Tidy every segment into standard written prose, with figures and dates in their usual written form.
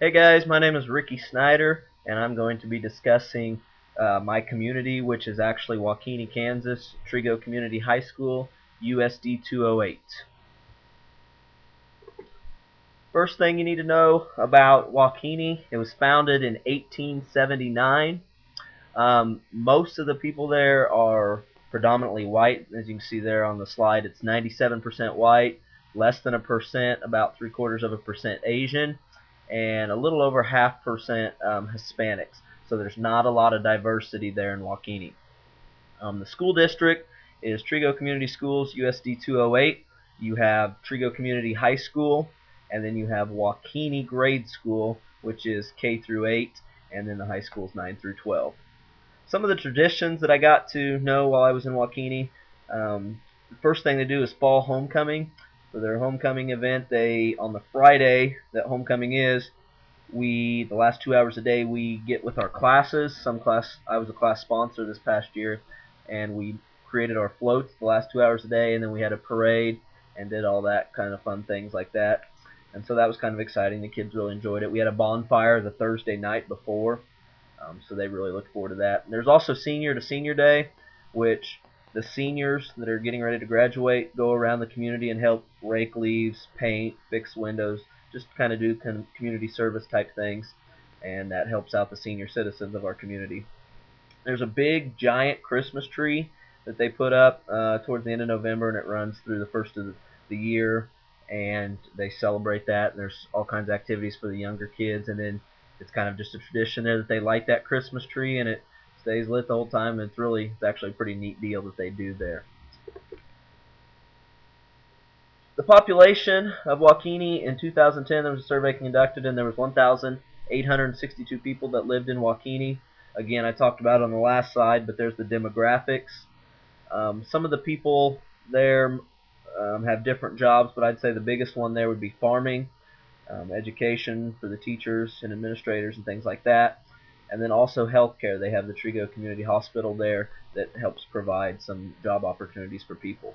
Hey guys, my name is Ricky Snyder, and I'm going to be discussing my community, which is actually WaKeeney, Kansas, Trigo Community High School, USD 208. First thing you need to know about WaKeeney, it was founded in 1879. Most of the people there are predominantly white. As you can see there on the slide, it's 97% white, less than a percent, about 3/4% Asian, and a little over 0.5% Hispanics. So there's not a lot of diversity there in WaKeeney. The school district is Trigo Community Schools, USD 208. You have Trigo Community High School, and then you have WaKeeney Grade School, which is K through 8, and then the high school is 9 through 12. Some of the traditions that I got to know while I was in WaKeeney, the first thing they do is fall homecoming. For their homecoming event, on the Friday that homecoming is, the last 2 hours a day we get with our classes. I was a class sponsor this past year, and we created our floats the last 2 hours a day, and then we had a parade and did all that kind of fun things like that. And so that was kind of exciting. The kids really enjoyed it. We had a bonfire the Thursday night before, so they really looked forward to that. And there's also Senior to Senior Day, which the seniors that are getting ready to graduate go around the community and help rake leaves, paint, fix windows, just kind of do community service type things, and that helps out the senior citizens of our community. There's a big giant Christmas tree that they put up towards the end of November, and it runs through the first of the year, and they celebrate that. And there's all kinds of activities for the younger kids, and then it's kind of just a tradition there that they light that Christmas tree, and it stays lit the whole time. And it's actually a pretty neat deal that they do there. The population of WaKeeney in 2010, there was a survey conducted, and there was 1,862 people that lived in WaKeeney. Again, I talked about it on the last slide, but there's the demographics. Some of the people there have different jobs, but I'd say the biggest one there would be farming, education for the teachers and administrators and things like that, and then also healthcare. They have the Trigo Community Hospital there that helps provide some job opportunities for people.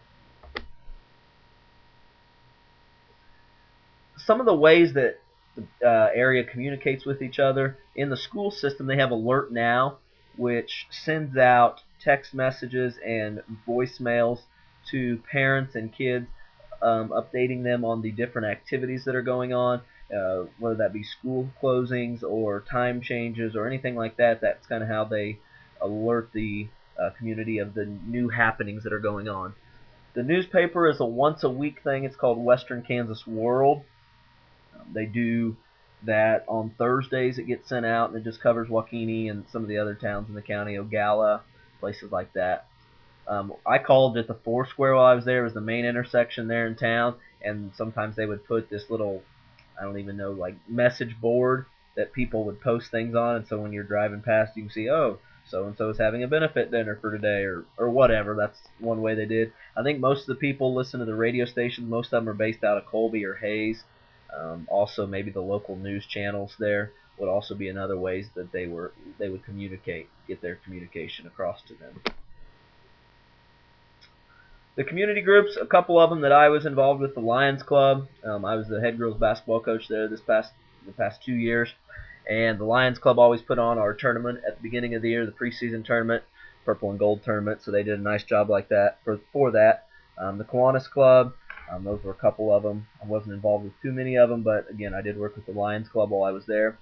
Some of the ways that the area communicates with each other in the school system, they have Alert Now, which sends out text messages and voicemails to parents and kids, updating them on the different activities that are going on, whether that be school closings or time changes or anything like that. That's kind of how they alert the community of the new happenings that are going on. The newspaper is a once-a-week thing. It's called Western Kansas World. They do that on Thursdays. It gets sent out, and it just covers WaKeeney and some of the other towns in the county, Ogalla, places like that. I called it the Foursquare while I was there. It was the main intersection there in town, and sometimes they would put this little, I don't even know, like message board that people would post things on, and so when you're driving past, you can see, oh, so-and-so is having a benefit dinner for today, or whatever. That's one way they did. I think most of the people listen to the radio stations. Most of them are based out of Colby or Hayes. Also, maybe the local news channels there would also be another ways that they would communicate, get their communication across to them. The community groups, a couple of them that I was involved with, the Lions Club. I was the head girls basketball coach there the past 2 years, and the Lions Club always put on our tournament at the beginning of the year, the preseason tournament, purple and gold tournament. So they did a nice job like that for that. The Kiwanis Club. Those were a couple of them. I wasn't involved with too many of them, but again, I did work with the Lions Club while I was there.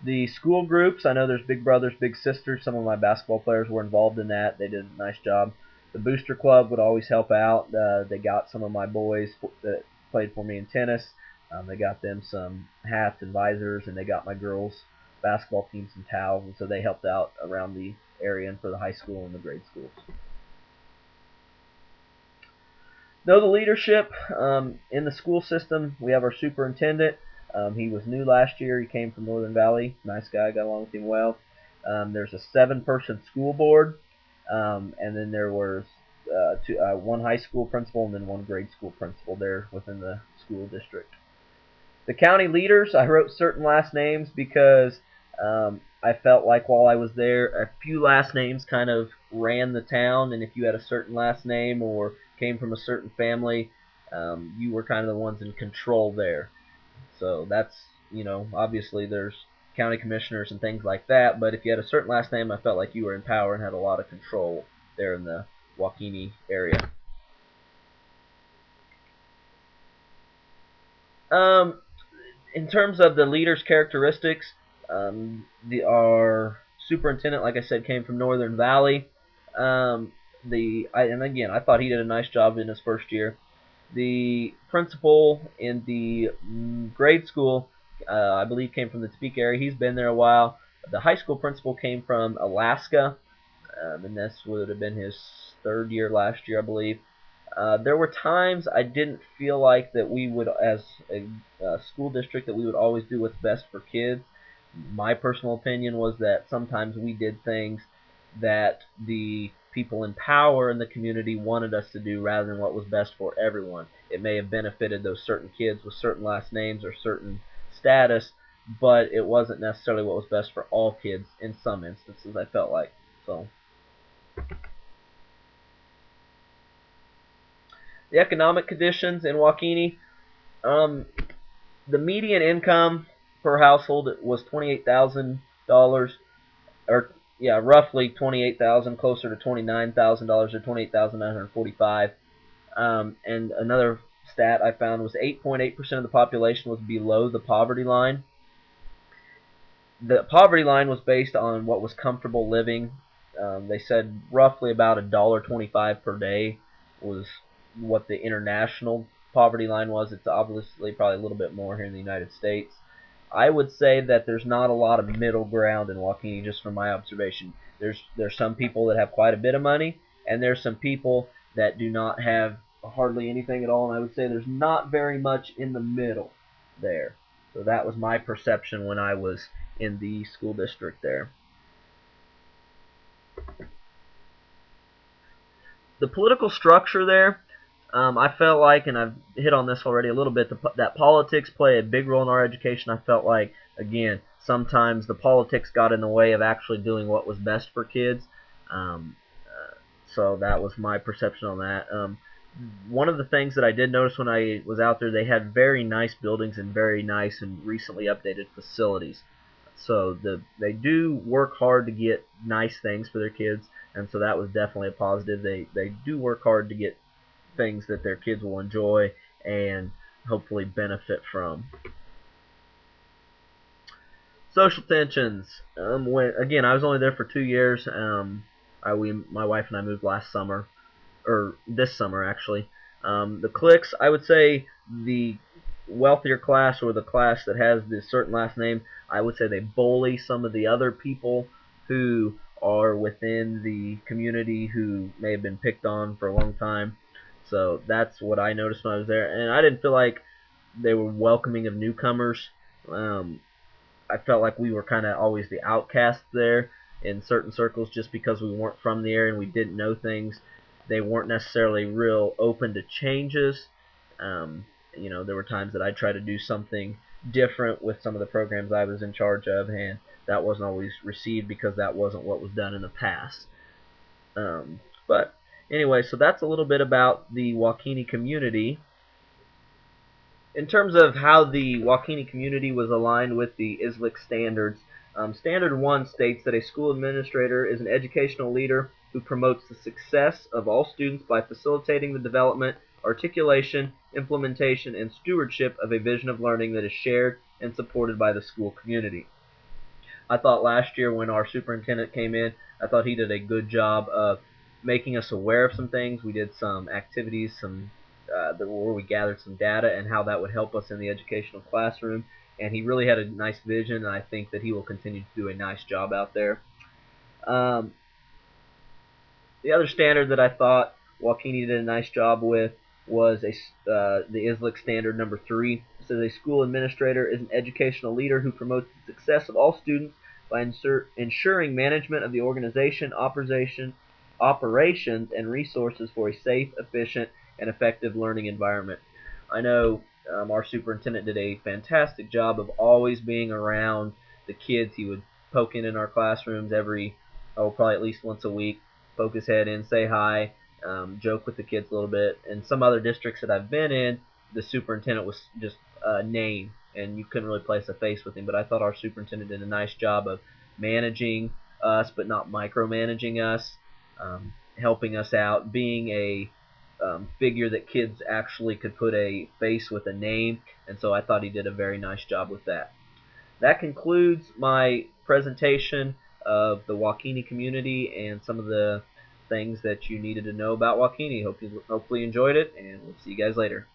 The school groups, I know there's Big Brothers, Big Sisters. Some of my basketball players were involved in that. They did a nice job. The Booster Club would always help out. They got some of my boys that played for me in tennis. They got them some hats and visors, and they got my girls' basketball team some towels, and so they helped out around the area and for the high school and the grade schools. Know the leadership in the school system. We have our superintendent. He was new last year. He came from Northern Valley. Nice guy. Got along with him well. There's a 7-person school board, and then there was one high school principal and then one grade school principal there within the school district. The county leaders, I wrote certain last names because I felt like while I was there, a few last names kind of ran the town, and if you had a certain last name or came from a certain family, you were kind of the ones in control there. So that's obviously there's county commissioners and things like that, but if you had a certain last name, I felt like you were in power and had a lot of control there in the WaKeeney area. Um, in terms of the leader's characteristics, our superintendent, like I said, came from Northern Valley. And again, I thought he did a nice job in his first year. The principal in the grade school, I believe, came from the Topeka area. He's been there a while. The high school principal came from Alaska, and this would have been his third year last year, I believe. There were times I didn't feel like that we would, as a school district, that we would always do what's best for kids. My personal opinion was that sometimes we did things that the people in power in the community wanted us to do rather than what was best for everyone. It may have benefited those certain kids with certain last names or certain status, but it wasn't necessarily what was best for all kids in some instances, I felt like. So the economic conditions in WaKeeney, um, the median income per household was $28,000, or yeah, roughly 28,000, closer to $29,000 or 28,945. And another stat I found was 8.8% of the population was below the poverty line. The poverty line was based on what was comfortable living. They said roughly about $1.25 per day was what the international poverty line was. It's obviously probably a little bit more here in the United States. I would say that there's not a lot of middle ground in WaKeeney, just from my observation. There's some people that have quite a bit of money, and there's some people that do not have hardly anything at all. And I would say there's not very much in the middle there. So that was my perception when I was in the school district there. The political structure there, I felt like, and I've hit on this already a little bit, that politics play a big role in our education. I felt like, again, sometimes the politics got in the way of actually doing what was best for kids. So that was my perception on that. One of the things that I did notice when I was out there, they had very nice buildings and very nice and recently updated facilities. So they do work hard to get nice things for their kids, and so that was definitely a positive. They do work hard to get things that their kids will enjoy and hopefully benefit from. Social tensions. Again, I was only there for 2 years. My wife and I moved last summer, or this summer actually. The cliques, I would say the wealthier class, or the class that has this certain last name, I would say they bully some of the other people who are within the community who may have been picked on for a long time. So that's what I noticed when I was there, and I didn't feel like they were welcoming of newcomers. I felt like we were kind of always the outcasts there in certain circles, just because we weren't from the area and we didn't know things. They weren't necessarily real open to changes. There were times that I tried to do something different with some of the programs I was in charge of, and that wasn't always received because that wasn't what was done in the past. But anyway, so that's a little bit about the WaKeeney community. In terms of how the WaKeeney community was aligned with the ISLIC standards, Standard 1 states that a school administrator is an educational leader who promotes the success of all students by facilitating the development, articulation, implementation, and stewardship of a vision of learning that is shared and supported by the school community. I thought last year when our superintendent came in, I thought he did a good job of making us aware of some things. We did some activities, where we gathered some data and how that would help us in the educational classroom. And he really had a nice vision, and I think that he will continue to do a nice job out there. The other standard that I thought WaKeeney did a nice job with was the ISLIC standard number 3. It says a school administrator is an educational leader who promotes the success of all students by ensuring management of the organization, operations, and resources for a safe, efficient, and effective learning environment. I know our superintendent did a fantastic job of always being around the kids. He would poke in our classrooms probably at least once a week, poke his head in, say hi, joke with the kids a little bit. And some other districts that I've been in, the superintendent was just a name. and you couldn't really place a face with him. But I thought our superintendent did a nice job of managing us, but not micromanaging us, helping us out, being a figure that kids actually could put a face with a name, and so I thought he did a very nice job with that. That concludes my presentation of the WaKeeney community and some of the things that you needed to know about WaKeeney. Hopefully you enjoyed it, and we'll see you guys later.